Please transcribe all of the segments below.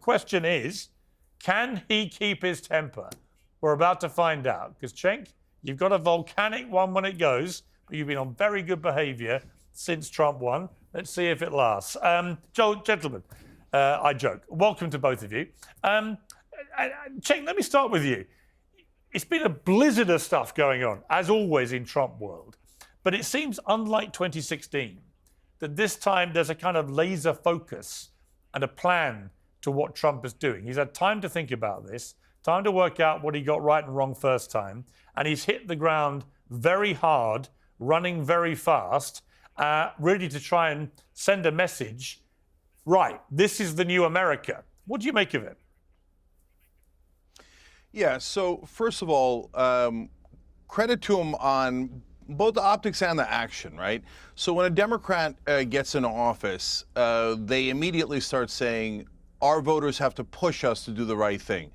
question is, can he keep his temper? We're about to find out. Because, Cenk, you've got a volcanic one when it goes, but you've been on very good behaviour since Trump won. Let's see if it lasts. Gentlemen, I joke. Welcome to both of you. Cenk, let me start with you. It's been a blizzard of stuff going on, as always in Trump world. But it seems, unlike 2016, that this time there's a kind of laser focus and a plan to what Trump is doing. He's had time to think about this, time to work out what he got right and wrong first time, and he's hit the ground very hard, running very fast, ready to try and send a message. Right, this is the new America. What do you make of it? Yeah, so first of all, credit to him on both the optics and the action, right? So when a Democrat gets in office, they immediately start saying, our voters have to push us to do the right thing.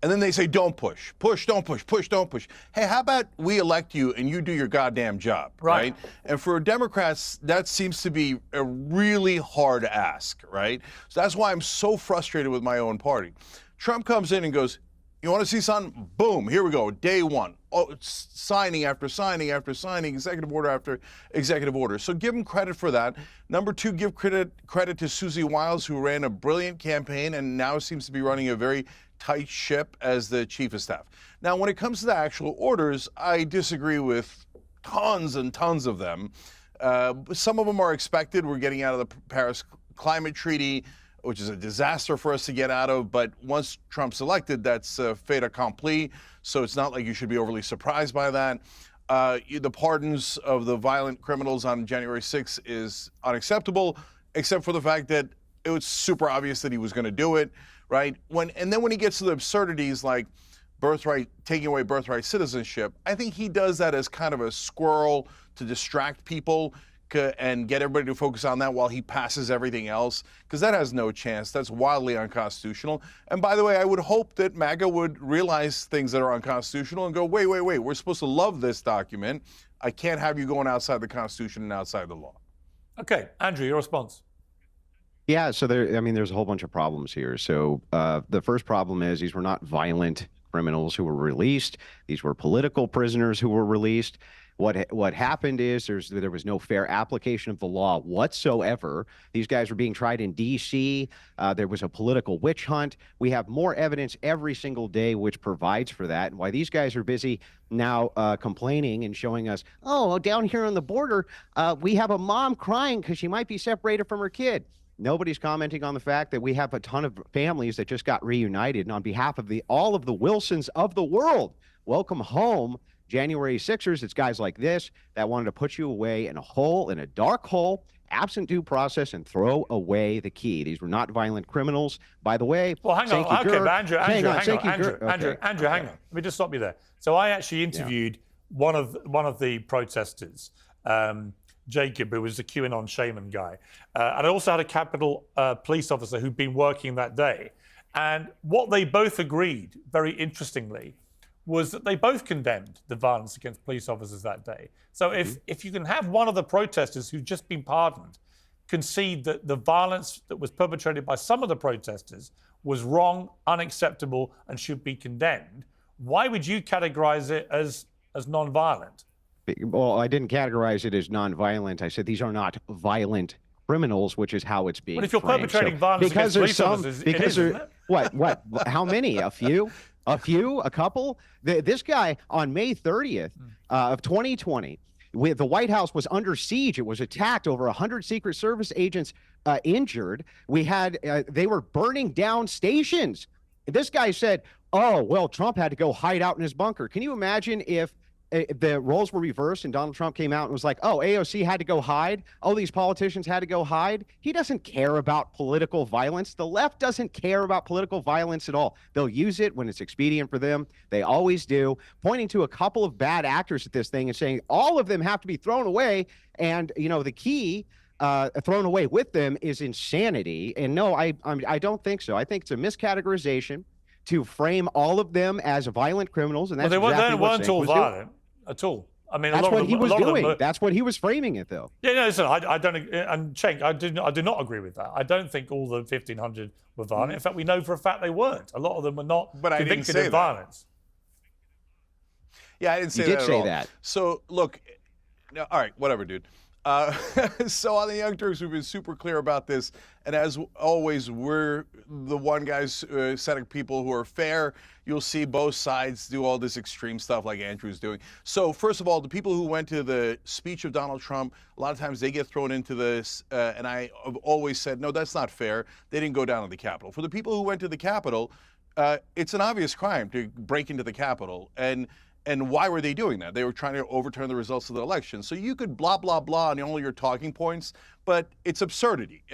And then they say, don't push, don't push, don't push. Hey, how about we elect you and you do your goddamn job, right? And for Democrats, that seems to be a really hard ask, right? So that's why I'm so frustrated with my own party. Trump comes in and goes, you want to see something? Boom, here we go, day one. Oh, signing after signing after signing, executive order after executive order. So give him credit for that. Number two, give credit to Susie Wiles, who ran a brilliant campaign and now seems to be running a very tight ship as the chief of staff. Now, when it comes to the actual orders, I disagree with tons and tons of them. Some of them are expected. We're getting out of the Paris Climate Treaty, which is a disaster for us to get out of. But once Trump's elected, that's fait accompli. So it's not like you should be overly surprised by that. The pardons of the violent criminals on January 6th is unacceptable, except for the fact that it was super obvious that he was going to do it, right? And then when he gets to the absurdities like birthright, taking away birthright citizenship, I think he does that as kind of a squirrel to distract people and get everybody to focus on that while he passes everything else, because that has no chance. That's wildly unconstitutional. And by the way, I would hope that MAGA would realize things that are unconstitutional and go, wait, we're supposed to love this document. I can't have you going outside the Constitution and outside the law. Okay, Andrew, your response. Yeah, so there's a whole bunch of problems here. So the first problem is these were not violent criminals who were released. These were political prisoners who were released. What happened is there was no fair application of the law whatsoever. These guys were being tried in D.C. There was a political witch hunt. We have more evidence every single day which provides for that. And why these guys are busy now complaining and showing us, oh, down here on the border, we have a mom crying because she might be separated from her kid. Nobody's commenting on the fact that we have a ton of families that just got reunited. And on behalf of all of the Wilsons of the world, welcome home. January 6ers, it's guys like this that wanted to put you away in a hole, in a dark hole, absent due process, and throw away the key. These were not violent criminals. By the way, well, hang on. Okay, but Andrew, hang on. Let me just stop you there. So I actually interviewed one of the protesters, Jacob, who was the QAnon shaman guy. And I also had a Capitol police officer who'd been working that day. And what they both agreed, very interestingly, was that they both condemned the violence against police officers that day. So if you can have one of the protesters who've just been pardoned concede that the violence that was perpetrated by some of the protesters was wrong, unacceptable, and should be condemned, why would you categorize it as non-violent? Well, I didn't categorize it as non-violent. I said these are not violent criminals, which is how it's being But if you're framed. perpetrating violence against police officers, it is, isn't it? What? How many? A few? A couple? This guy on May 30th of 2020, the White House was under siege. It was attacked. Over 100 Secret Service agents injured. They were burning down stations. This guy said, oh, well, Trump had to go hide out in his bunker. Can you imagine if the roles were reversed and Donald Trump came out and was like, oh, AOC had to go hide. Oh, these politicians had to go hide. He doesn't care about political violence. The left doesn't care about political violence at all. They'll use it when it's expedient for them. They always do, pointing to a couple of bad actors at this thing and saying all of them have to be thrown away. And, the key thrown away with them is insanity. And no, I don't think so. I think it's a miscategorization to frame all of them as violent criminals. And that's they weren't all violent at all. I mean, That's what he was doing. Are, that's what he was framing it, though. Yeah, no, listen, I don't, and Cenk, I do not agree with that. I don't think all the 1,500 were violent. In fact, we know for a fact they weren't. A lot of them were not convicted of violence. Yeah, I didn't say that at all. So, look, all right, whatever, dude. So on the Young Turks, we've been super clear about this, and as always, we're the one guys set of people who are fair. You'll see both sides do all this extreme stuff like Andrew's doing. So first of all, the people who went to the speech of Donald Trump, a lot of times they get thrown into this, and I have always said, no, that's not fair. They didn't go down to the Capitol. For the people who went to the Capitol, it's an obvious crime to break into the Capitol, and why were they doing that? They were trying to overturn the results of the election. So you could blah, blah, blah on all your talking points, but it's absurdity.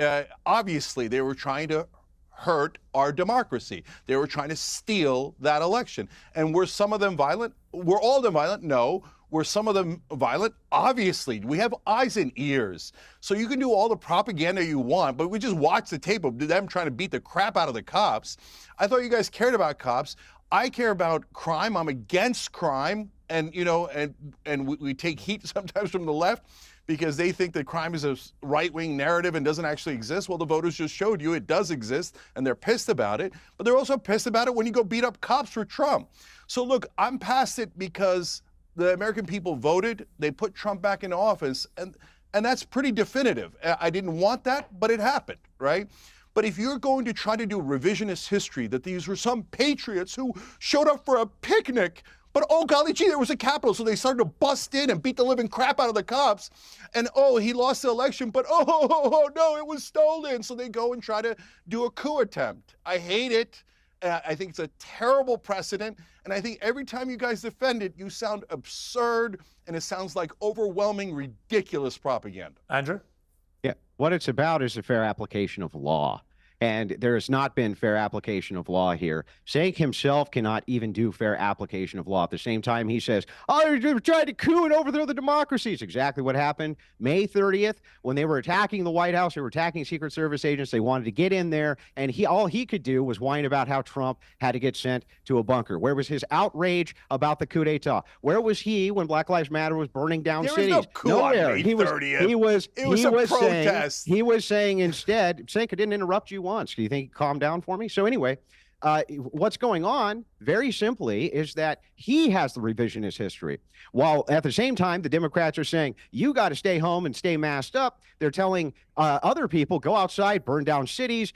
Obviously, they were trying to hurt our democracy. They were trying to steal that election. And were some of them violent? Were all of them violent? No. Were some of them violent? Obviously. We have eyes and ears. So you can do all the propaganda you want, but we just watch the tape of them trying to beat the crap out of the cops. I thought you guys cared about cops. I care about crime. I'm against crime, and we take heat sometimes from the left because they think that crime is a right-wing narrative and doesn't actually exist. Well, the voters just showed you it does exist, and they're pissed about it. But they're also pissed about it when you go beat up cops for Trump. So look, I'm past it because the American people voted. They put Trump back in office, and that's pretty definitive. I didn't want that, but it happened, right? But if you're going to try to do revisionist history, that these were some patriots who showed up for a picnic, but oh golly gee, there was a Capitol, so they started to bust in and beat the living crap out of the cops, and oh, he lost the election, but oh no, it was stolen, so they go and try to do a coup attempt. I hate it. I think it's a terrible precedent, and I think every time you guys defend it, you sound absurd, and it sounds like overwhelming, ridiculous propaganda. Andrew? Yeah, what it's about is a fair application of law. And there has not been fair application of law here. Cenk himself cannot even do fair application of law. At the same time, he says, oh, you're trying to coup and overthrow the democracy. It's exactly what happened May 30th when they were attacking the White House. They were attacking Secret Service agents. They wanted to get in there. And all he could do was whine about how Trump had to get sent to a bunker. Where was his outrage about the coup d'etat? Where was he when Black Lives Matter was burning down cities? Was no coup Nowhere. On May 30th. It was a protest. He was saying instead, Cenk, I didn't interrupt you once. Do you think he calmed down for me? So anyway, what's going on, very simply, is that he has the revisionist history. While at the same time, the Democrats are saying, you got to stay home and stay masked up. They're telling other people, go outside, burn down cities,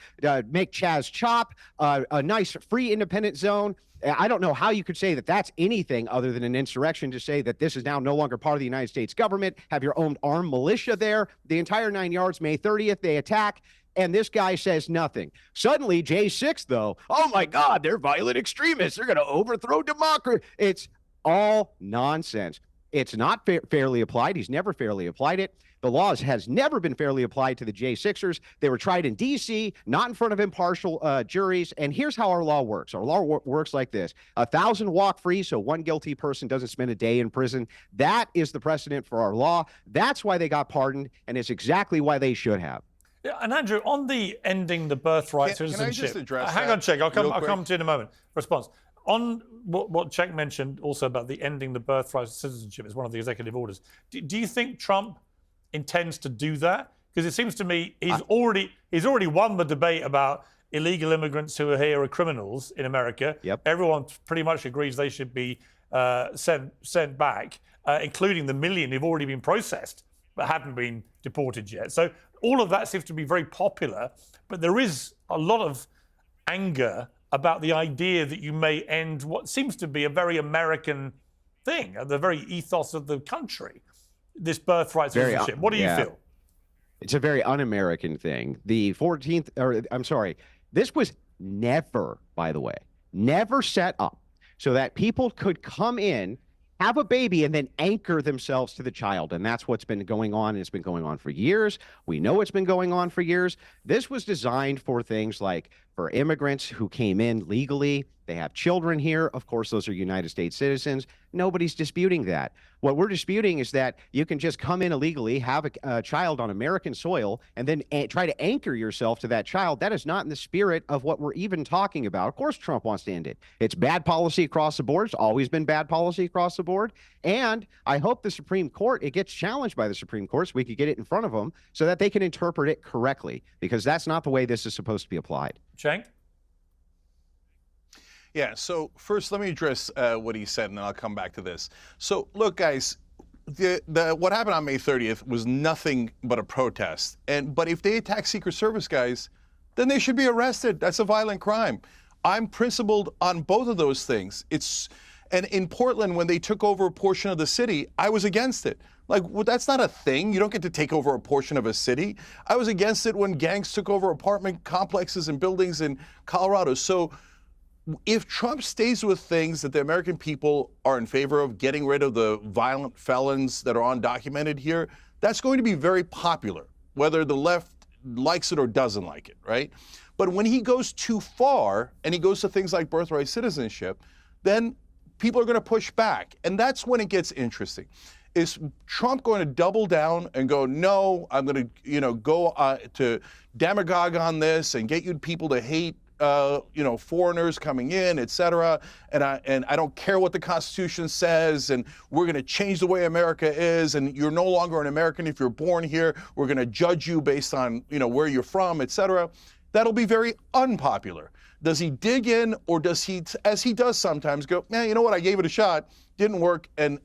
make CHAZ chop, a nice free independent zone. I don't know how you could say that that's anything other than an insurrection, to say that this is now no longer part of the United States government, have your own armed militia there, the entire 9 yards. May 30th, they attack. And this guy says nothing. Suddenly, J6, though, oh my God, they're violent extremists. They're going to overthrow democracy. It's all nonsense. It's not fairly applied. He's never fairly applied it. The law has never been fairly applied to the J6ers. They were tried in D.C., not in front of impartial juries. And here's how our law works. Our law works like this. 1,000 walk free, so one guilty person doesn't spend a day in prison. That is the precedent for our law. That's why they got pardoned, and it's exactly why they should have. Yeah, and Andrew, on the ending the birthright citizenship. Can I just address hang that on, Cenk. I'll come to you in a moment. Response. On what Cenk mentioned also about the ending the birthright citizenship is one of the executive orders. Do you think Trump intends to do that? Because it seems to me he's already won the debate about illegal immigrants who are here are criminals in America. Yep. Everyone pretty much agrees they should be sent back, including the million who've already been processed but haven't been deported yet. So all of that seems to be very popular, but there is a lot of anger about the idea that you may end what seems to be a very American thing, the very ethos of the country, this birthright citizenship. What do you feel? It's a very un-American thing. The 14th, or I'm sorry, this was never, by the way, never set up so that people could come in, have a baby, and then anchor themselves to the child. And that's what's been going on. And it's been going on for years. We know it's been going on for years. This was designed for things like for immigrants who came in legally. They have children here. Of course, those are United States citizens. Nobody's disputing that. What we're disputing is that you can just come in illegally, have a child on American soil, and then try to anchor yourself to that child. That is not in the spirit of what we're even talking about. Of course, Trump wants to end it. It's bad policy across the board. It's always been bad policy across the board. And I hope the Supreme Court, it gets challenged by the Supreme Court so we could get it in front of them so that they can interpret it correctly, because that's not the way this is supposed to be applied. Cenk? Yeah, so first let me address what he said, and then I'll come back to this. So look, guys, what happened on May 30th was nothing but a protest. But if they attack Secret Service guys, then they should be arrested. That's a violent crime. I'm principled on both of those things. And in Portland, when they took over a portion of the city, I was against it. Like, well, that's not a thing. You don't get to take over a portion of a city. I was against it when gangs took over apartment complexes and buildings in Colorado. So if Trump stays with things that the American people are in favor of, getting rid of the violent felons that are undocumented here, that's going to be very popular, whether the left likes it or doesn't like it, right? But when he goes too far and he goes to things like birthright citizenship, then people are going to push back. And that's when it gets interesting. Is Trump going to double down and go, no, I'm going to, go to demagogue on this and get you people to hate foreigners coming in, et cetera, and I don't care what the Constitution says, and we're going to change the way America is, and you're no longer an American if you're born here. We're going to judge you based on where you're from, et cetera. That'll be very unpopular. Does he dig in, or does he, as he does sometimes, go, you know what? I gave it a shot, didn't work, and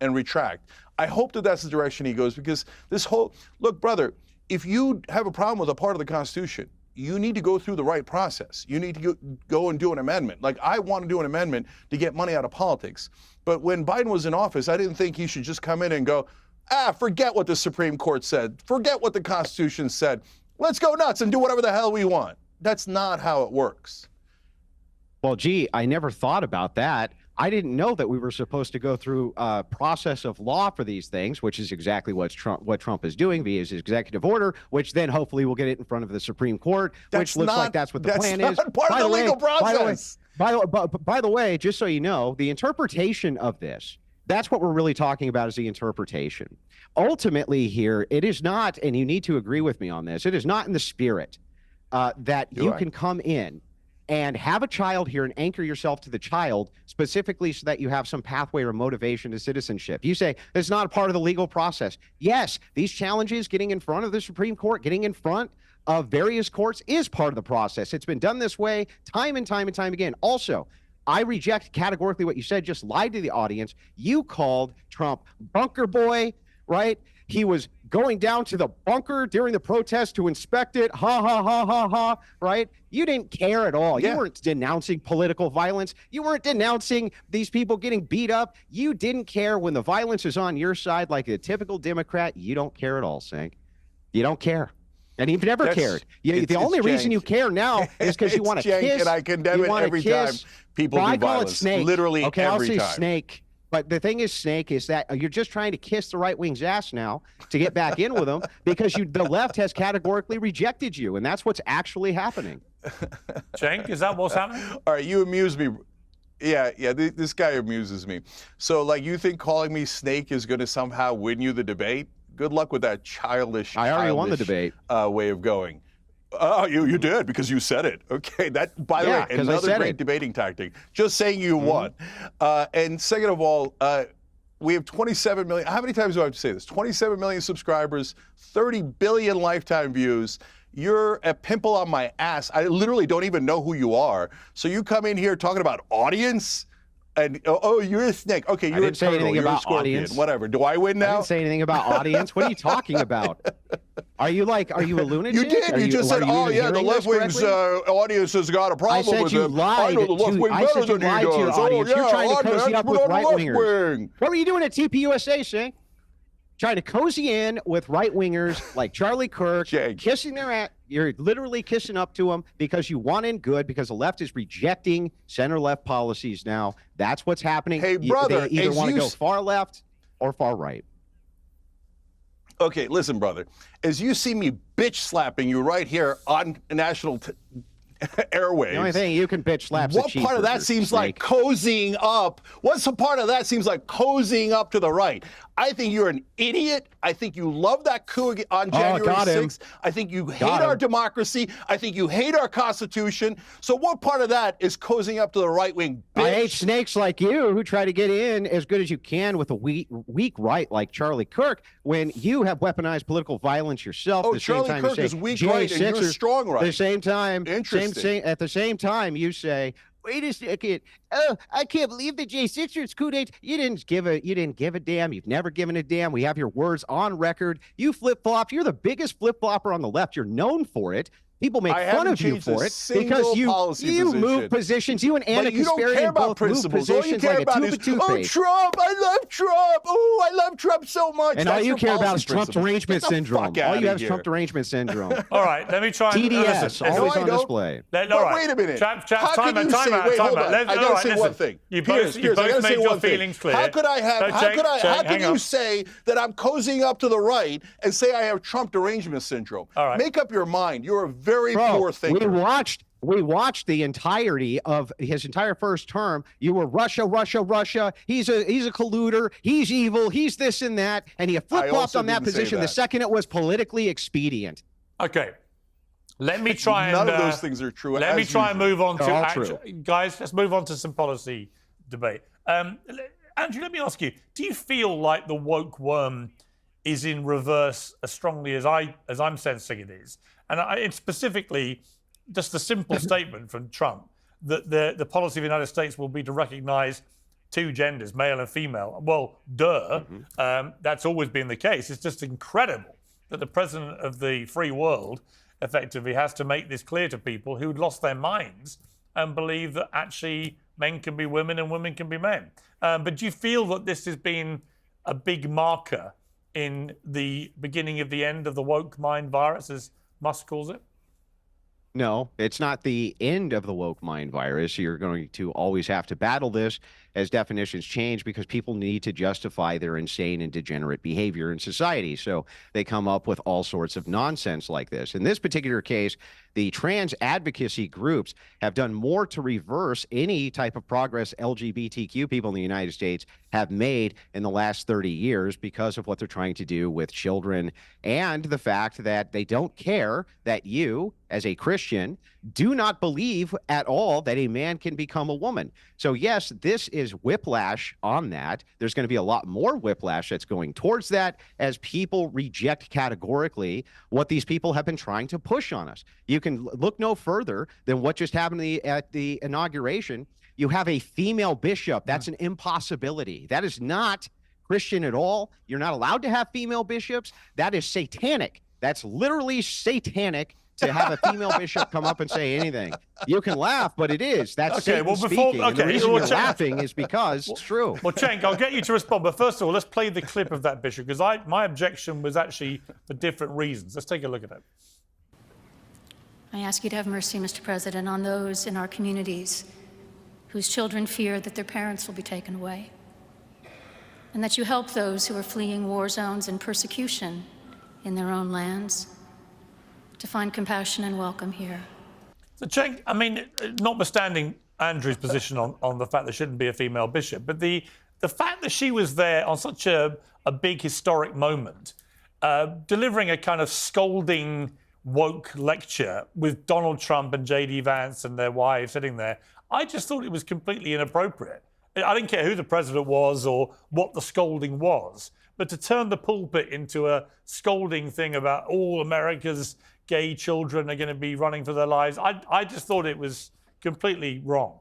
retract? I hope that that's the direction he goes, because this whole look, brother, if you have a problem with a part of the Constitution, you need to go through the right process. You need to go and do an amendment. Like, I want to do an amendment to get money out of politics. But when Biden was in office, I didn't think he should just come in and go, forget what the Supreme Court said. Forget what the Constitution said. Let's go nuts and do whatever the hell we want. That's not how it works. Well, gee, I never thought about that. I didn't know that we were supposed to go through a process of law for these things, which is exactly what Trump is doing via his executive order, which then hopefully will get it in front of the Supreme Court, which looks like that's what the plan is. That's part of the legal process. By the way, just so you know, the interpretation of this, that's what we're really talking about, is the interpretation. Ultimately here, it is not, and you need to agree with me on this, it is not in the spirit that you can come in and have a child here and anchor yourself to the child specifically so that you have some pathway or motivation to citizenship. You say it's not a part of the legal process. Yes, these challenges, getting in front of the Supreme Court, getting in front of various courts, is part of the process. It's been done this way time and time and time again. Also, I reject categorically what you said, just lied to the audience. You called Trump bunker boy, right? He was going down to the bunker during the protest to inspect it. Ha, ha, ha, ha, ha, right? You didn't care at all. Yeah. You weren't denouncing political violence. You weren't denouncing these people getting beat up. You didn't care when the violence is on your side like a typical Democrat. You don't care at all, Cenk. You don't care. And you've never cared. The only reason you care now is because you want to kiss. And I condemn it every time people do violence. Snake. Literally okay, every time. I'll say snake. But the thing is, Snake, is that you're just trying to kiss the right wing's ass now to get back in with them because the left has categorically rejected you, and that's what's actually happening. Cenk, is that what's happening? All right, you amuse me. Yeah, this guy amuses me. So, like, you think calling me Snake is going to somehow win you the debate? Good luck with that childish. I already won the debate. Way of going. Oh, you did because you said it. Okay, that, by the way, another great debating tactic. Just saying you won. And second of all, we have 27 million. How many times do I have to say this? 27 million subscribers, 30 billion lifetime views. You're a pimple on my ass. I literally don't even know who you are. So you come in here talking about audience? And you're a snake. Okay, you're a turtle. You're a scorpion. Audience. Whatever. Do I win now? I didn't say anything about audience. What are you talking about? Are you a lunatic? You did. You just said, the left wing's audience has got a problem with them. I know the left wing better than he does. You're trying to cozy up with right wingers. What were you doing at TPUSA, Cenk? Trying to cozy in with right wingers like Charlie Kirk, kissing their ass. You're literally kissing up to them because you want in good, because the left is rejecting center-left policies now. That's what's happening. Hey, brother, they either want to go far left or far right. Okay, listen, brother. As you see me bitch slapping you right here on national airwaves. The only thing you can bitch slaps. What part of that seems like cozying up? What's the part of that seems like cozying up to the right? I think you're an idiot. I think you love that coup on January 6th. I think you hate our democracy. I think you hate our Constitution. So what part of that is cozying up to the right-wing bitch? I hate snakes like you who try to get in as good as you can with a weak right like Charlie Kirk when you have weaponized political violence yourself. Oh, Charlie Kirk is weak right and you're strong right. At the same time, Interesting. at the same time, you say, wait a second. Oh, I can't believe the J6ers coup d'etat. You didn't give a damn. You've never given a damn. We have your words on record. You flip-flop. You're the biggest flip-flopper on the left. You're known for it. People make fun of you for it because you move positions. You and Anna Kasparian both move positions like a tube of toothpaste. Oh, Trump! I love Trump! Oh, I love Trump so much. And all you care about is Trump derangement syndrome. All you have is Trump derangement syndrome. All right, let me try. TDS, always on display. Wait a minute. Time out. I gotta say one thing. You both made your feelings clear. How can you say that I'm cozying up to the right and say I have Trump derangement syndrome? All right. Make up your mind. You're a very poor thinker. We watched the entirety of his entire first term. You were Russia. He's a colluder. He's evil. He's this and that. And he flip-flopped on that position the second it was politically expedient. Okay. Let me try and... None of those things are true. Let me try and move on to... Guys, let's move on to some policy debate. Andrew, let me ask you, do you feel like the woke worm is in reverse as strongly as I'm sensing it is? And it's specifically just a simple statement from Trump that the policy of the United States will be to recognize two genders, male and female. Well, duh. That's always been the case. It's just incredible that the president of the free world effectively has to make this clear to people who'd lost their minds and believe that actually men can be women and women can be men. But do you feel that this has been a big marker in the beginning of the end of the woke mind virus, as Musk calls it? No, it's not the end of the woke mind virus. You're going to always have to battle this as definitions change because people need to justify their insane and degenerate behavior in society. So they come up with all sorts of nonsense like this. In this particular case, the trans advocacy groups have done more to reverse any type of progress LGBTQ people in the United States have made in the last 30 years because of what they're trying to do with children and the fact that they don't care that you, as a Christian, do not believe at all that a man can become a woman. So yes, this is whiplash on that. There's going to be a lot more whiplash that's going towards that as people reject categorically what these people have been trying to push on us. You can look no further than what just happened at the inauguration. You have a female bishop. That's an impossibility. That is not Christian at all. You're not allowed to have female bishops. That is satanic. That's literally satanic to have a female bishop come up and say anything. You can laugh, but it is. That's Satan speaking. And the reason you're laughing is because it's true. Well, Cenk, I'll get you to respond. But first of all, let's play the clip of that bishop, because my objection was actually for different reasons. Let's take a look at it. I ask you to have mercy, Mr. President, on those in our communities whose children fear that their parents will be taken away, and that you help those who are fleeing war zones and persecution in their own lands to find compassion and welcome here. So, Cenk, I mean, notwithstanding Andrew's position on the fact there shouldn't be a female bishop, but the fact that she was there on such a big historic moment, delivering a kind of scolding woke lecture with Donald Trump and J.D. Vance and their wives sitting there, I just thought it was completely inappropriate. I didn't care who the president was or what the scolding was, but to turn the pulpit into a scolding thing about all America's gay children are going to be running for their lives, I just thought it was completely wrong.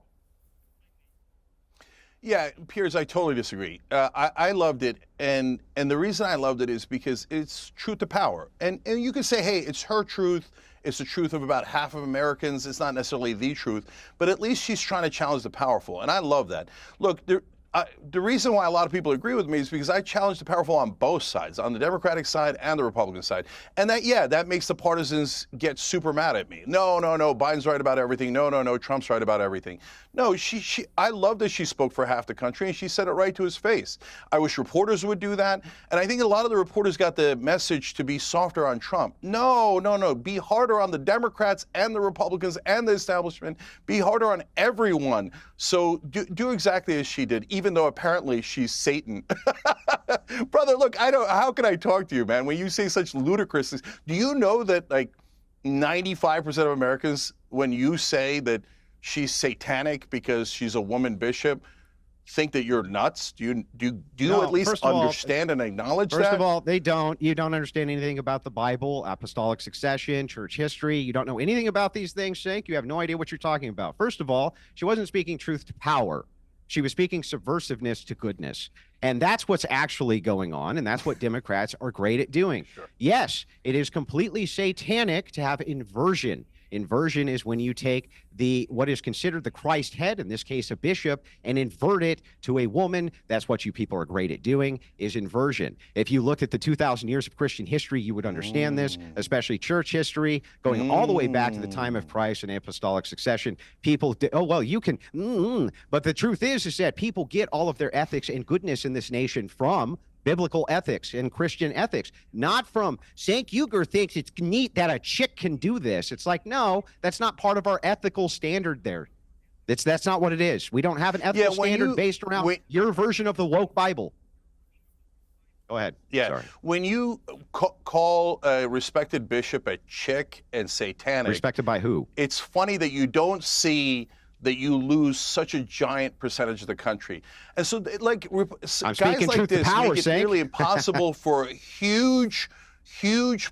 Yeah, Piers, I totally disagree. I loved it, and the reason I loved it is because it's truth to power. And you can say, hey, it's her truth. It's the truth of about half of Americans. It's not necessarily the truth, but at least she's trying to challenge the powerful, and I love that. Look, the reason why a lot of people agree with me is because I challenge the powerful on both sides, on the Democratic side and the Republican side. And that makes the partisans get super mad at me. No, Biden's right about everything. No, Trump's right about everything. No, I love that she spoke for half the country, and she said it right to his face. I wish reporters would do that. And I think a lot of the reporters got the message to be softer on Trump. No. Be harder on the Democrats and the Republicans and the establishment. Be harder on everyone. So do exactly as she did, even though apparently she's Satan. Brother, look, how can I talk to you, man, when you say such ludicrous things? Do you know that like 95% of Americans, when you say that she's satanic because she's a woman bishop, think that you're nuts? Do you at least understand and acknowledge that? First of all, they don't. You don't understand anything about the Bible, apostolic succession, church history. You don't know anything about these things, Cenk. You have no idea what you're talking about. First of all, she wasn't speaking truth to power. She was speaking subversiveness to goodness. And that's what's actually going on, and that's what Democrats are great at doing. Sure. Yes, it is completely satanic to have inversion. Inversion is when you take what is considered the Christ head, in this case a bishop, and invert it to a woman. That's what you people are great at doing, is inversion. If you looked at the 2,000 years of Christian history, you would understand this, especially church history, going all the way back to the time of Christ and apostolic succession. People, you can, but the truth is that people get all of their ethics and goodness in this nation from biblical ethics and Christian ethics, not from Cenk Uygur thinks it's neat that a chick can do this. It's like, no, that's not part of our ethical standard there. That's not what it is. We don't have an ethical standard based around your version of the woke Bible. Go ahead. Yeah. Sorry. When you call a respected bishop a chick and satanic. Respected by who? It's funny that you don't see that you lose such a giant percentage of the country. And so, like, guys like this make it nearly impossible for a huge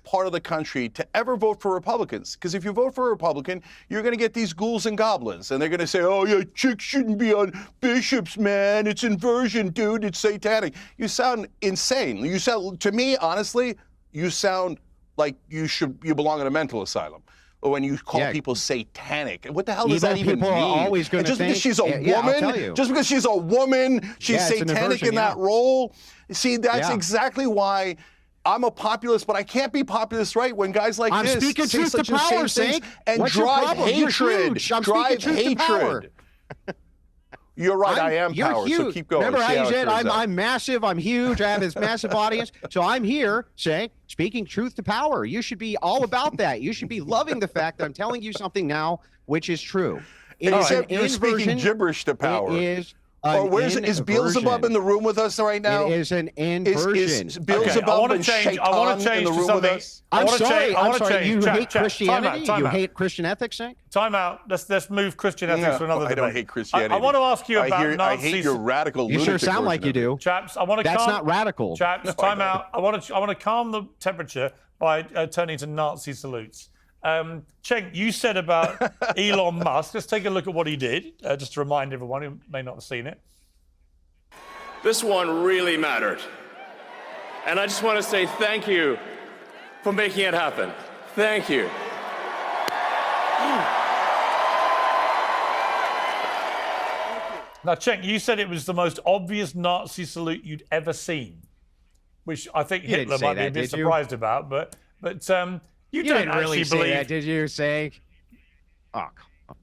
part of the country to ever vote for Republicans. Because if you vote for a Republican, you're going to get these ghouls and goblins. And they're going to say, oh, yeah, chicks shouldn't be on bishops, man. It's inversion, dude. It's satanic. You sound insane. You sound, to me, honestly, you sound like you belong in a mental asylum. Or when you call people satanic. What the hell does that even mean? Are always going to just because she's a woman, just because she's a woman, she's satanic in that role. See, that's exactly why I'm a populist, but I can't be populist, right? When guys like this say such insane things and drive hatred. Drive hatred. You're right, I am power, huge. So keep going. Remember how you said, I'm massive, I'm huge, I have this massive audience. So I'm here saying, speaking truth to power. You should be all about that. You should be loving the fact that I'm telling you something now, which is true. Except you're speaking gibberish to power. It is is Beelzebub in the room with us right now? It is an inversion. Is Beelzebub and Shaitan in the room with us? I'm sorry. You hate Christianity? You hate Christian ethics, Cenk? Time out. Let's move Christian ethics to another debate. I don't hate Christianity. I want to ask you about Nazis. I hate your radical lunatic. You sure sound like you do. Chaps, I want to That's not radical. Chaps, time out. I want to calm the temperature by turning to Nazi salutes. Cenk, you said about Elon Musk. Let's take a look at what he did, just to remind everyone who may not have seen it. This one really mattered. And I just want to say thank you for making it happen. Thank you. Now, Cenk, you said it was the most obvious Nazi salute you'd ever seen, which I think Hitler might be a bit surprised about, but you don't didn't really actually say believe that, did you, Cenk? Oh,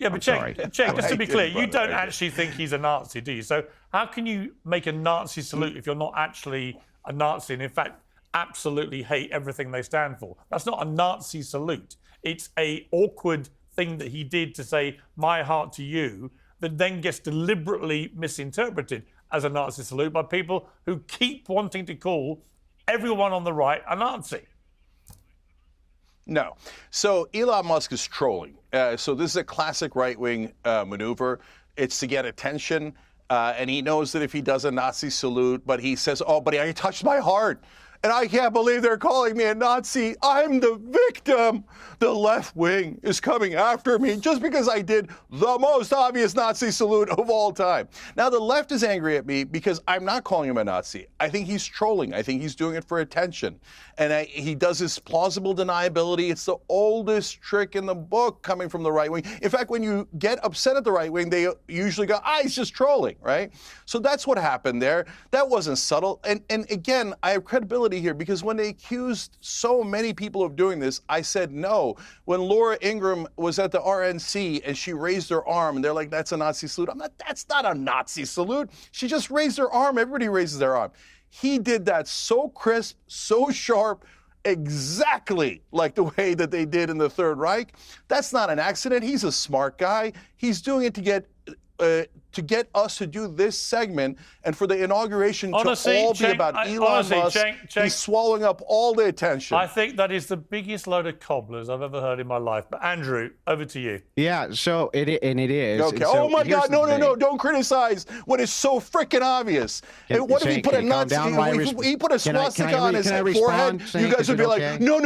yeah, but Cenk, just to be clear, you don't actually think he's a Nazi, do you? So how can you make a Nazi salute if you're not actually a Nazi and, in fact, absolutely hate everything they stand for? That's not a Nazi salute. It's a awkward thing that he did to say, my heart to you, that then gets deliberately misinterpreted as a Nazi salute by people who keep wanting to call everyone on the right a Nazi. No. So Elon Musk is trolling. So this is a classic right-wing maneuver. It's to get attention. And he knows that if he does a Nazi salute, but he says, oh, but I touched my heart. And I can't believe they're calling me a Nazi. I'm the victim. The left wing is coming after me just because I did the most obvious Nazi salute of all time. Now, the left is angry at me because I'm not calling him a Nazi. I think he's trolling. I think he's doing it for attention. And he does this plausible deniability. It's the oldest trick in the book coming from the right wing. In fact, when you get upset at the right wing, they usually go, he's just trolling, right? So that's what happened there. That wasn't subtle. And again, I have credibility here because when they accused so many people of doing this, I said no. When Laura Ingraham was at the RNC and she raised her arm and they're like, that's a Nazi salute. I'm not, that's not a Nazi salute. She just raised her arm. Everybody raises their arm. He did that so crisp, so sharp, exactly like the way that they did in the Third Reich. That's not an accident. He's a smart guy. He's doing it to get us to do this segment and for the inauguration to all be about Elon Musk. He's swallowing up all the attention. I think that is the biggest load of cobblers I've ever heard in my life. But Andrew, over to you. Yeah, so it is. Okay. So oh my God! No! Don't criticize what is so freaking obvious. And what if he put a Nazi? He put a swastika on his forehead. You guys would be like, no!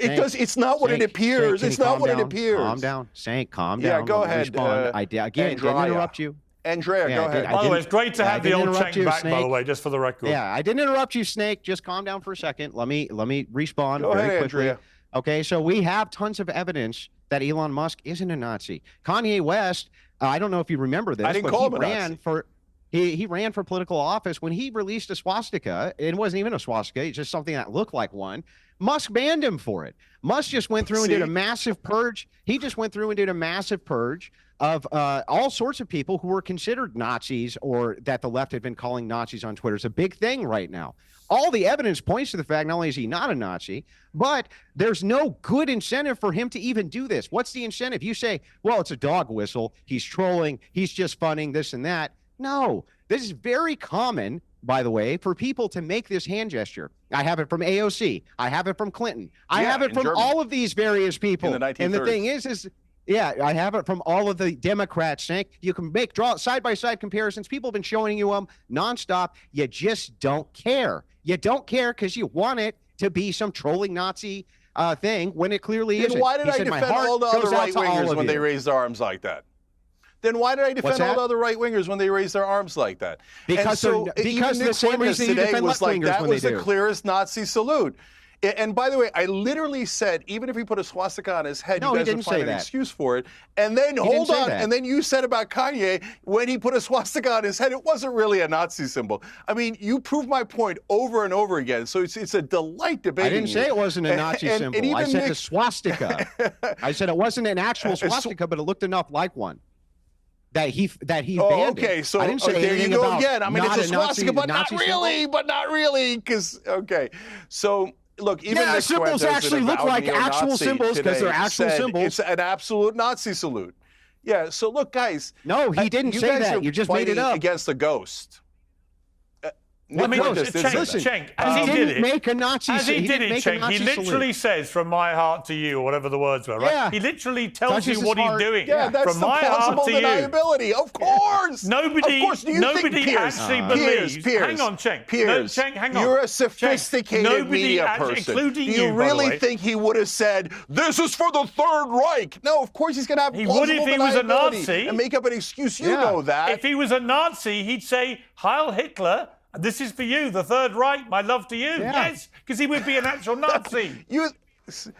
It does. It's not what it appears. It's not what it appears. Calm down, Cenk. Calm down. Yeah, go ahead. Again, didn't interrupt you. Andrea, go ahead. By the way, it's great to have the old Cenk back, by the way, just for the record. Yeah, I didn't interrupt you, Snake. Just calm down for a second. Let me respond go very ahead, quickly. Andrea. Okay, so we have tons of evidence that Elon Musk isn't a Nazi. Kanye West, I don't know if you remember this, but he ran for political office when he released a swastika. It wasn't even a swastika. It's just something that looked like one. Musk banned him for it. Musk just went through and did a massive purge. He just went through and did a massive purge of all sorts of people who were considered Nazis or that the left had been calling Nazis on Twitter. It's a big thing right now. All the evidence points to the fact not only is he not a Nazi, but there's no good incentive for him to even do this. What's the incentive? You say, well, it's a dog whistle. He's trolling. He's just funning this and that. No, this is very common, by the way, for people to make this hand gesture. I have it from AOC. I have it from Clinton. I have it from Germany. All of these various people. In the 1930s. And the thing is yeah, I have it from all of the Democrats. You can draw side-by-side comparisons. People have been showing you them nonstop. You just don't care. You don't care because you want it to be some trolling Nazi thing when it clearly isn't. Then why did I defend all the other right-wingers when they raised their arms like that? Then why did I defend all the other right-wingers when they raised their arms like that? Because the same reason you defend left-wingers when they do. That was the clearest Nazi salute. And by the way, I literally said, even if he put a swastika on his head, you guys would find an excuse for it. And then, hold on, and then you said about Kanye, when he put a swastika on his head, it wasn't really a Nazi symbol. I mean, you proved my point over and over again. So it's a delight debating I didn't say it wasn't a Nazi symbol. I said a swastika. I said it wasn't an actual swastika, but it looked enough like one. That he banned okay, it. So I didn't say there you go again. I mean, it's a swastika, but not really, because, okay. So, look, even the symbols actually look like actual symbols because they're actual symbols. It's an absolute Nazi salute. Yeah, so look, guys. No, he didn't say that. You just made it up. Against the ghost. Cenk, as he did it, make a Nazi as he did it, Cenk, he literally says, "From my heart to you," or whatever the words were, right? Yeah. He literally tells you what he's doing. Yeah, that's from the my plausible heart to deniability. Of course. Nobody actually believes. Hang on, Cenk. Cenk, hang on. You're a sophisticated media person. Including Do you really think he would have said, "This is for the Third Reich"? No, of course he's going to have plausible deniability. He would if he was a Nazi and make up an excuse. You know that. If he was a Nazi, he'd say, "Heil Hitler. This is for you, the Third Reich, my love to you." Yeah. Yes, because he would be an actual Nazi.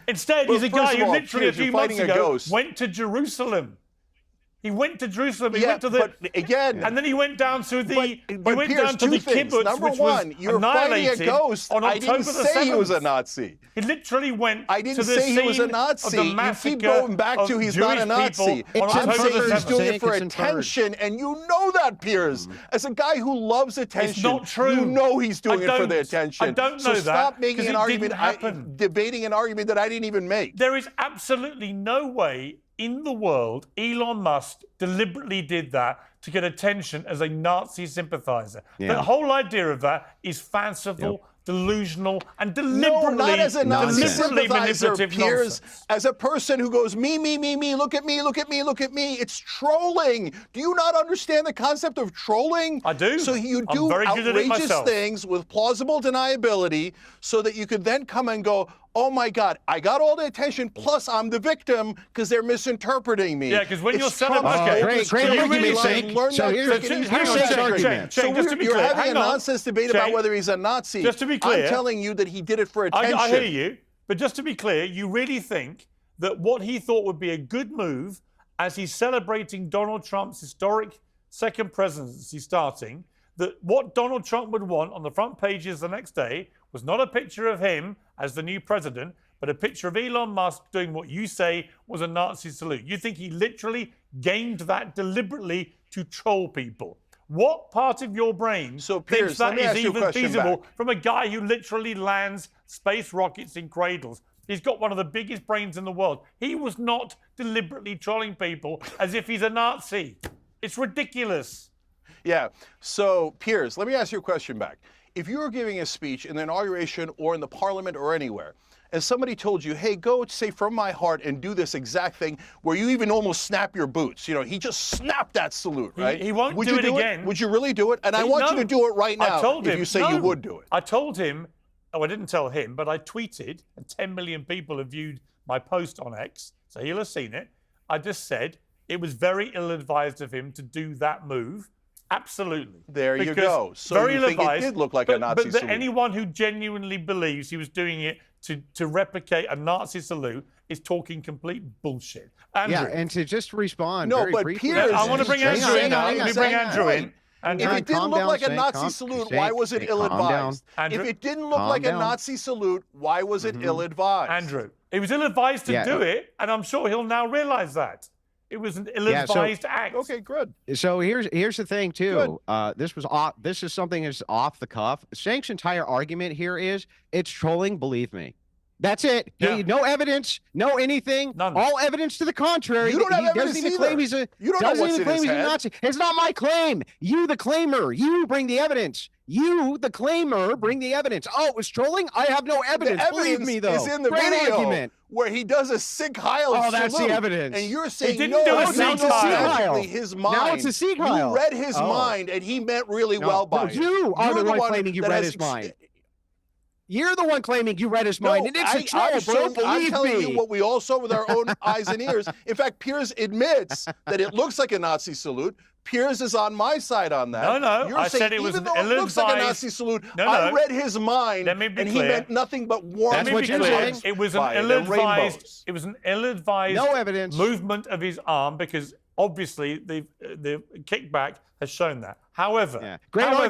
Instead, he's a guy who literally a few months ago went to Jerusalem. He went to Jerusalem. He went to the and then he went down to the kibbutz, Number which one, was you're fighting a ghost. On I didn't say he was a Nazi. He literally went. I didn't say he was a Nazi. You keep going back to he's not a Nazi. I'm saying he's doing it for attention, and you know that, Piers. As a guy who loves attention, it's not true. You know he's doing it for the attention. I don't know so stop making an argument, debating an argument that I didn't even make. There is absolutely no way in the world Elon Musk deliberately did that to get attention as a Nazi sympathizer. Yeah. The whole idea of that is fanciful, delusional, and deliberately, No, not as a Nazi deliberately sympathizer, manipulative Piers. nonsense. As a person who goes, me, look at me, look at me, look at me. It's trolling. Do you not understand the concept of trolling? I do. So you I'm do very good at it outrageous myself. things with plausible deniability so that you could then come and go, oh my God, I got all the attention, plus I'm the victim because they're misinterpreting me. Yeah, because when you're It's celebrating... Trump's Okay, oldest great career argument, line. Cenk. Learn So that here's- trick and use here's it. Cenk's argument. So just to be you're clear, having a hang on. nonsense debate about Cenk, whether he's a Nazi. just to be clear, I'm telling you that he did it for attention. I hear you, but just to be clear, you really think that what he thought would be a good move as he's celebrating Donald Trump's historic second presidency starting, that what Donald Trump would want on the front pages the next day was not a picture of him as the new president, but a picture of Elon Musk doing what you say was a Nazi salute. You think he literally gamed that deliberately to troll people. What part of your brain So, thinks Piers, let that me is ask you a even question feasible back. from a guy who literally lands space rockets in cradles? He's got one of the biggest brains in the world. He was not deliberately trolling people as if he's a Nazi. It's ridiculous. Yeah. So, Piers, let me ask you a question back. If you were giving a speech in the inauguration or in the parliament or anywhere, and somebody told you, hey, go say from my heart and do this exact thing where you even almost snap your boots. You know, he just snapped that salute, right? He won't would do you it do again. Would you really do it? And I want you No. to do it right now I told if him, you say no. you would do it. I told him, oh, I didn't tell him, but I tweeted, and 10 million people have viewed my post on X, so he'll have seen it. I just said it was very ill-advised of him to do that move. Absolutely. There you Because go. So very you think it ill-advised, did look like a Nazi but salute. anyone who genuinely believes he was doing it to replicate a Nazi salute is talking complete bullshit. Andrew, Yeah, and to just respond. No, very but briefly, Piers- I want to bring Hang on, Andrew in hang now. on, hang Let on, me bring hang on. Andrew in. Andrew, If it didn't calm look down, like a Cenk, Nazi calm- salute, Cenk, why was it Cenk, calm down. ill-advised? Andrew, If it didn't look calm like a down. Nazi salute, why was it ill-advised? Andrew, it was ill-advised to Yeah. do it, and I'm sure he'll now realize that. It was an ill-advised act. Okay, good. So here's the thing too. This is something that's off the cuff. Cenk's entire argument here is it's trolling. Believe me. That's it. Yeah. No evidence, no anything. None. All evidence to the contrary. You don't have he doesn't evidence even either. claim he's a. You don't know doesn't what's even in claim his he's a head. Nazi. It's not my claim. You, the claimer. You bring the evidence. You, the claimer, bring the evidence. Oh, it was trolling. I have no evidence. The Believe evidence me, though. is in the Great video argument. where he does a Sieg Heil Oh, that's the salute, evidence. And you're saying, didn't no, do a it's Sieg not Heil. exactly his mind. Now it's a Sieg Heil. You read his Oh. mind, and he meant really No, well by no, it. you are You're the one claiming you that read has his mind. You're the one claiming you read his No, mind, and it's a troll, bro. I'm Believe telling me. you what we all saw with our own eyes and ears. In fact, Piers admits that it looks like a Nazi salute. Piers is on my side on that. No, You're I saying said it was even an though it looks like a ill-advised- Nazi salute, No, I no. read his mind, Let me be and clear. he meant nothing but warmth. Let me what be you're clear. saying. It was an Fire, they're ill-advised. rainbows. It was an ill-advised No evidence. movement of his arm because obviously the kickback has shown that. However, Yeah. Great however-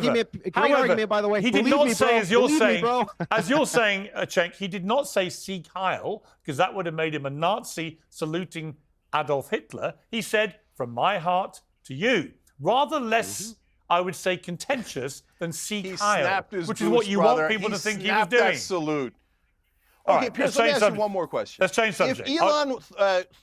argument, by the way. He did Believe not me, say, bro. as you're Believe me, saying, bro. as you're saying, Cenk, he did not say Sieg Heil because that would have made him a Nazi saluting Adolf Hitler. He said, "From my heart to you," rather less. I would say contentious than Sieg He Heil, snapped his which is what boots, you brother. want people to think he was snapped doing. that salute. All Okay, right, Piers, let's let me change ask you subject. one more question. Let's change subject. If Elon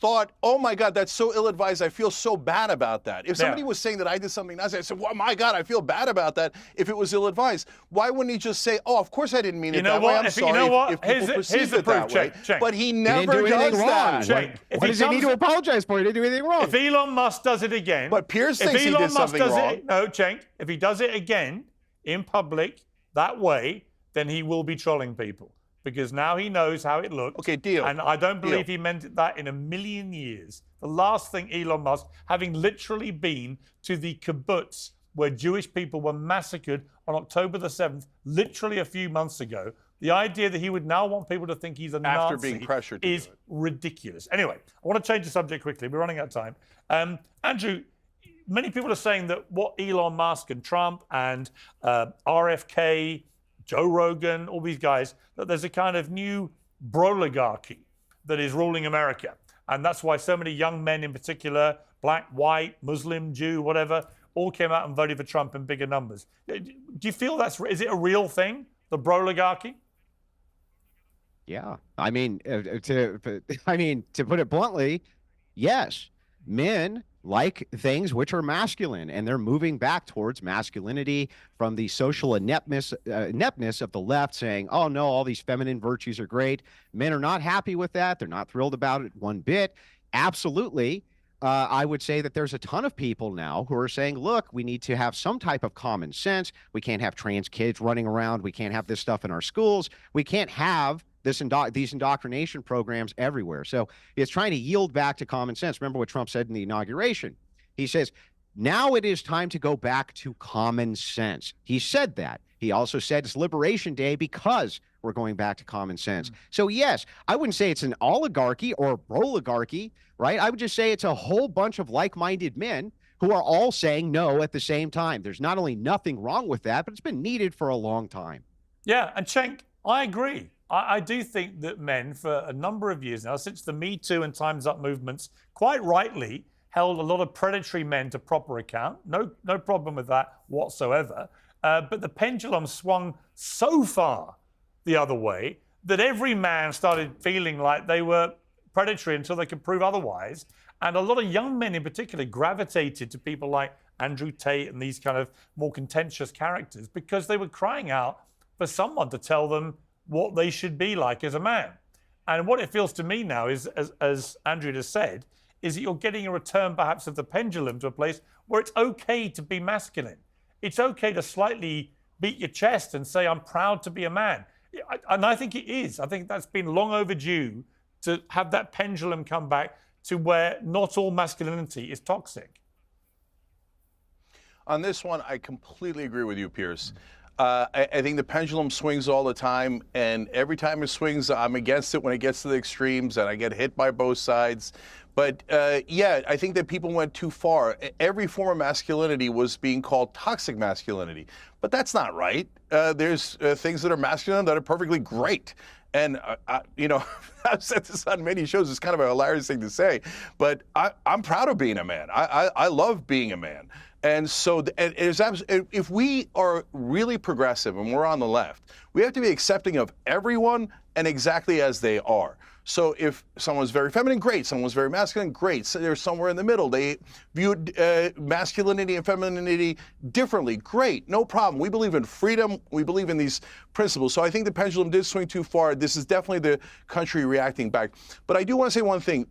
thought, oh my God, that's so ill-advised, I feel so bad about that. If somebody Yeah. was saying that I did something Nazi, I said, well, my God, I feel bad about that if it was ill-advised. Why wouldn't he just say, oh, of course I didn't mean You it know that way. what? I'm If- you sorry know what? if people Here's perceived the it that proof. way. Check. But he He didn't never do anything does wrong. that. Cenk, if What he does he need comes- to apologize for? He didn't do anything wrong. If Elon Musk does it again, But Piers if thinks he Elon did Musk something does wrong. It, no, Cenk, if he does it again in public that way, then he will be trolling people because now he knows how it looked. Okay, deal. And I don't believe Deal. he meant that in a million years. The last thing Elon Musk, having literally been to the kibbutz where Jewish people were massacred on October the 7th, literally a few months ago, the idea that he would now want people to think he's a After Nazi being pressured to is do it. ridiculous. Anyway, I want to change the subject quickly. We're running out of time. Andrew, many people are saying that what Elon Musk and Trump and RFK, Joe Rogan, all these guys, that there's a kind of new broligarchy that is ruling America. And that's why so many young men in particular, black, white, Muslim, Jew, whatever, all came out and voted for Trump in bigger numbers. Do you feel is it a real thing, the broligarchy? Yeah, I mean, to put it bluntly, yes, men like things which are masculine, and they're moving back towards masculinity from the social ineptness of the left, saying, oh no, all these feminine virtues are great. Men are not happy with that. They're not thrilled about it one bit. Absolutely. I would say that there's a ton of people now who are saying, look, we need to have some type of common sense. We can't have trans kids running around. We can't have this stuff in our schools. We can't have these indoctrination programs everywhere. So it's trying to yield back to common sense. Remember what Trump said in the inauguration. He says, now it is time to go back to common sense. He said that. He also said it's Liberation Day because we're going back to common sense. So yes, I wouldn't say it's an oligarchy or oligarchy, right? I would just say it's a whole bunch of like-minded men who are all saying no at the same time. There's not only nothing wrong with that, but it's been needed for a long time. Yeah, and Cenk, I agree. I do think that men, for a number of years now, since the Me Too and Time's Up movements, quite rightly held a lot of predatory men to proper account. No problem with that whatsoever. But the pendulum swung so far the other way that every man started feeling like they were predatory until they could prove otherwise. And a lot of young men in particular gravitated to people like Andrew Tate and these kind of more contentious characters because they were crying out for someone to tell them what they should be like as a man. And what it feels to me now is, as Andrew just said, is that you're getting a return perhaps of the pendulum to a place where it's okay to be masculine. It's okay to slightly beat your chest and say, I'm proud to be a man. And I think it is. I think that's been long overdue to have that pendulum come back to where not all masculinity is toxic. On this one, I completely agree with you, Piers. I think the pendulum swings all the time, and every time it swings, I'm against it when it gets to the extremes, and I get hit by both sides. But yeah, I think that people went too far. Every form of masculinity was being called toxic masculinity, but that's not right. There's things that are masculine that are perfectly great. And, you know, I've said this on many shows. It's kind of a hilarious thing to say, but I'm proud of being a man. I love being a man. And so if we are really progressive and we're on the left, we have to be accepting of everyone and exactly as they are. So if someone's very feminine, great. Someone's very masculine, great. So they're somewhere in the middle. They viewed masculinity and femininity differently, great, no problem. We believe in freedom. We believe in these principles. So I think the pendulum did swing too far. This is definitely the country reacting back. But I do want to say one thing.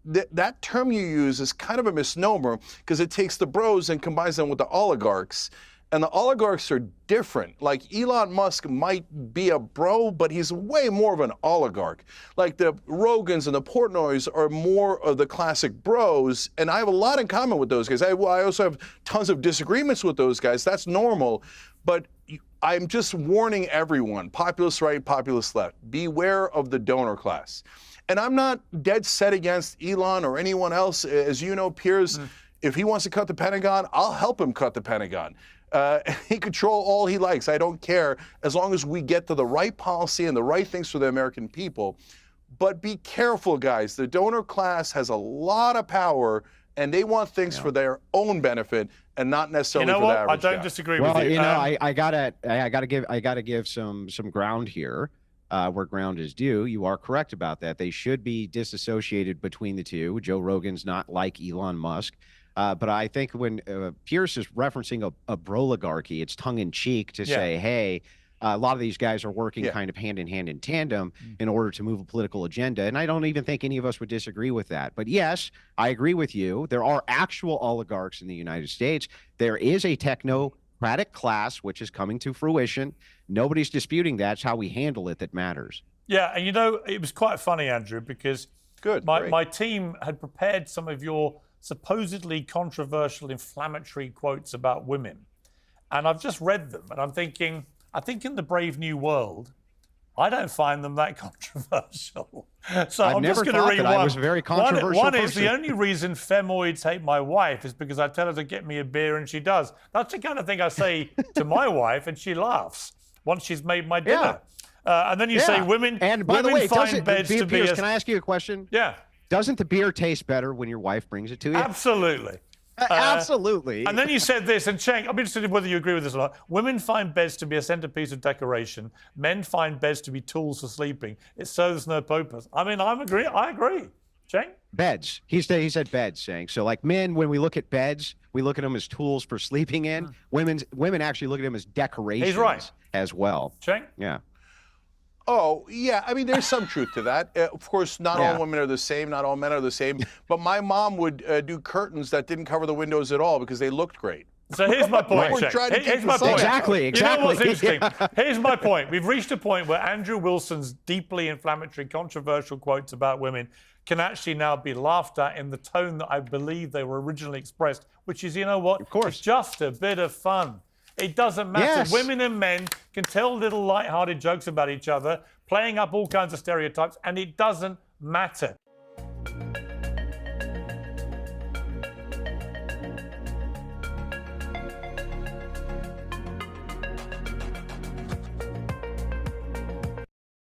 That term you use is kind of a misnomer because it takes the bros and combines them with the oligarchs. And the oligarchs are different. Like Elon Musk might be a bro, but he's way more of an oligarch. Like the Rogans and the Portnoys are more of the classic bros. And I have a lot in common with those guys. I also have tons of disagreements with those guys. That's normal. But I'm just warning everyone, populist right, populist left, beware of the donor class. And I'm not dead set against Elon or anyone else. As you know, Piers, if he wants to cut the Pentagon, I'll help him cut the Pentagon. He control all he likes. I don't care as long as we get to the right policy and the right things for the American people. But be careful, guys. The donor class has a lot of power, and they want things for their own benefit and not necessarily for the average I don't guy. disagree with you. Well, you know, I gotta give some ground here. Where ground is due. You are correct about that. They should be disassociated between the two. Joe Rogan's not like Elon Musk. But I think when Pierce is referencing a broligarchy, it's tongue-in-cheek to say, hey, a lot of these guys are working kind of hand-in-hand in tandem in order to move a political agenda. And I don't even think any of us would disagree with that. But yes, I agree with you. There are actual oligarchs in the United States. There is a technocratic class, which is coming to fruition. Nobody's disputing that. It's how we handle it that matters. Yeah, and you know, it was quite funny, Andrew, because my team had prepared some of your supposedly controversial, inflammatory quotes about women. And I've just read them, and I'm thinking, I think in the Brave New World, I don't find them that controversial. So I'm just going to read one. I was a very controversial One is person. the only reason femoids hate my wife is because I tell her to get me a beer and she does. That's the kind of thing I say to my wife, and she laughs once she's made my dinner. And then you say women. And by the way, find beds to be. Can I ask you a question? Yeah. Doesn't the beer taste better when your wife brings it to you? Absolutely. Absolutely. And then you said this, and Cenk, I'm interested in whether you agree with this or not. Women find beds to be a centerpiece of decoration. Men find beds to be tools for sleeping. It serves no purpose. I mean, I agree. Cenk? Beds. He said beds, saying so. Like men, when we look at beds, we look at them as tools for sleeping in. Women actually look at them as decorations. He's right. As well. Cenk? Yeah. Oh, yeah. I mean, there's some truth to that. Of course, not all women are the same. Not all men are the same. But my mom would do curtains that didn't cover the windows at all because they looked great. So here's my point, Cenk. Here's my point. Exactly. You know what's interesting? Here's my point. We've reached a point where Andrew Wilson's deeply inflammatory, controversial quotes about women can actually now be laughed at in the tone that I believe they were originally expressed, which is, you know what? Of course. It's just a bit of fun. It doesn't matter. Yes. Women and men can tell little light-hearted jokes about each other, playing up all kinds of stereotypes, and it doesn't matter.